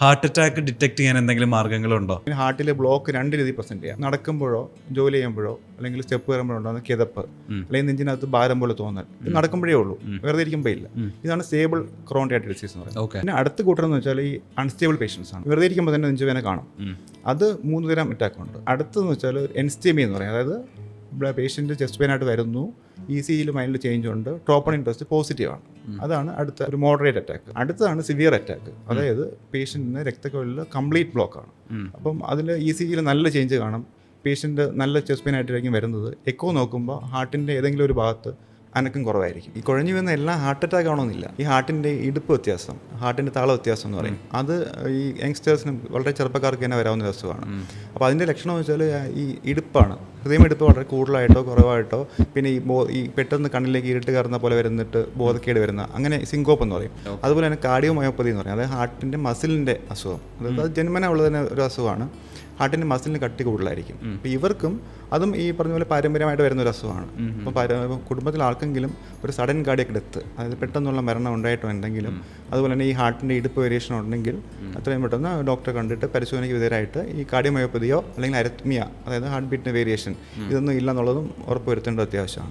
Heart attack detect ചെയ്യാൻ എന്തെങ്കിലും മാർഗ്ഗങ്ങളുണ്ടോ? ഹാർട്ടിലെ block രണ്ട് രീതിയിൽ പ്രസന്റ് ചെയ്യാം. നടക്കുമ്പോഴോ ജോലി ചെയ്യുമ്പോഴോ അല്ലെങ്കിൽ സ്റ്റെപ്പ് കയറുമ്പോഴോ ഉണ്ടാകുന്ന കിതപ്പ് അല്ലെങ്കിൽ നെഞ്ചിനകത്ത് ഭാരം പോലെ തോന്നൽ, ഇത് നടക്കുമ്പോഴേ ഉള്ളൂ, വെറുതെ ഇരിക്കുമ്പോൾ ഇല്ല. ഇതാണ് സ്റ്റേബിൾ ക്രോണിക് ആർട്ടറി ഡിസീസ് എന്ന് പറയുന്നത്. പിന്നെ അടുത്ത കൂട്ടരെന്ന് വെച്ചാൽ ഈ അൺസ്റ്റേബിൾ പേഷ്യൻസ് ആണ്. വെറുതെ ഇരിക്കുമ്പോൾ തന്നെ നെഞ്ചുവേദന കാണും. അത് 3 തരം അറ്റാക്ക് ഉണ്ട്. അടുത്തെന്ന് വെച്ചാൽ എൻസ്റ്റേമി എന്ന് പറയും. അതായത് പേഷ്യൻ്റ് ചെസ്റ്റ് പെയിൻ ആയിട്ട് വരുന്നു, ECGയിൽ മൈൻഡിൽ ചേഞ്ച് ഉണ്ട്, ട്രോപ്പണിൻ ടെസ്റ്റ് പോസിറ്റീവ് ആണ്. അതാണ് അടുത്ത ഒരു മോഡറേറ്റ് അറ്റാക്ക്. അടുത്തതാണ് സിവിയർ അറ്റാക്ക്. അതായത് പേഷ്യൻറ്റിന് രക്തക്കുഴലിൽ കംപ്ലീറ്റ് ബ്ലോക്കാണ്. അപ്പം അതിൽ ECGയിൽ നല്ല ചേഞ്ച് കാണും. പേഷ്യൻ്റ് നല്ല ചെസ്റ്റ് പെയിൻ ആയിട്ടായിരിക്കും വരുന്നത്. എക്കോ നോക്കുമ്പോൾ ഹാർട്ടിൻ്റെ ഏതെങ്കിലും ഒരു ഭാഗത്ത് അനക്കം കുറവായിരിക്കും. ഈ കുഴഞ്ഞു വരുന്ന എല്ലാം ഹാർട്ട് അറ്റാക്ക് ആവണമെന്നില്ല. ഈ ഹാർട്ടിൻ്റെ ഇടുപ്പ് വ്യത്യാസം, ഹാർട്ടിൻ്റെ താള വ്യത്യാസം എന്ന് പറയും, അത് ഈ യങ്സ്റ്റേഴ്സിനും വളരെ ചെറുപ്പക്കാർക്ക് തന്നെ വരാവുന്ന ഒരു അസുഖമാണ്. അപ്പോൾ അതിൻ്റെ ലക്ഷണം എന്ന് വെച്ചാൽ ഈ ഇടുപ്പാണ്. ഹൃദയമിടിപ്പ് വളരെ കൂടുതലായിട്ടോ കുറവായിട്ടോ, പിന്നെ ഈ പെട്ടെന്ന് കണ്ണിലേക്ക് ഇരുട്ട് കയറുന്ന പോലെ വരുന്നിട്ട് ബോധക്കേട് വരുന്ന, അങ്ങനെ സിങ്കോപ്പ് എന്ന് പറയും. അതുപോലെ തന്നെ കാർഡിയോമയോപ്പതി എന്ന് പറയും. അതായത് ഹാർട്ടിൻ്റെ മസിലിൻ്റെ അസുഖം. അതായത് അത് ജന്മന ഉള്ളത് തന്നെ ഒരു അസുഖമാണ്. ഹാർട്ടിൻ്റെ മസിലിന് കട്ടി കൂടുതലായിരിക്കും. അപ്പോൾ ഇവർക്കും അതും ഈ പറഞ്ഞ പോലെ പാരമ്പര്യമായിട്ട് വരുന്ന ഒരു അസുഖമാണ്. അപ്പോൾ കുടുംബത്തിൽ ആർക്കെങ്കിലും ഒരു സഡൻ കാർഡിയക് ഡെത്ത്, അതായത് പെട്ടെന്നുള്ള മരണം ഉണ്ടായിട്ടുണ്ടെങ്കിലും, അതുപോലെ തന്നെ ഈ ഹാർട്ടിൻ്റെ ഇടുപ്പ് വേരിയേഷൻ ഉണ്ടെങ്കിൽ അത്രയും പെട്ടെന്ന് ഡോക്ടറെ കണ്ടിട്ട് പരിശോധനയ്ക്ക് വിധേയരായിട്ട് ഈ കാർഡിയോമയോപ്പതിയോ അല്ലെങ്കിൽ അരിത്മിയ, അതായത് ഹാർട്ട് ബീറ്റിൻ്റെ വേരിയേഷൻ, ഇതൊന്നും ഇല്ലെന്നുള്ളതും ഉറപ്പ് വരുത്തേണ്ടത് അത്യാവശ്യമാണ്.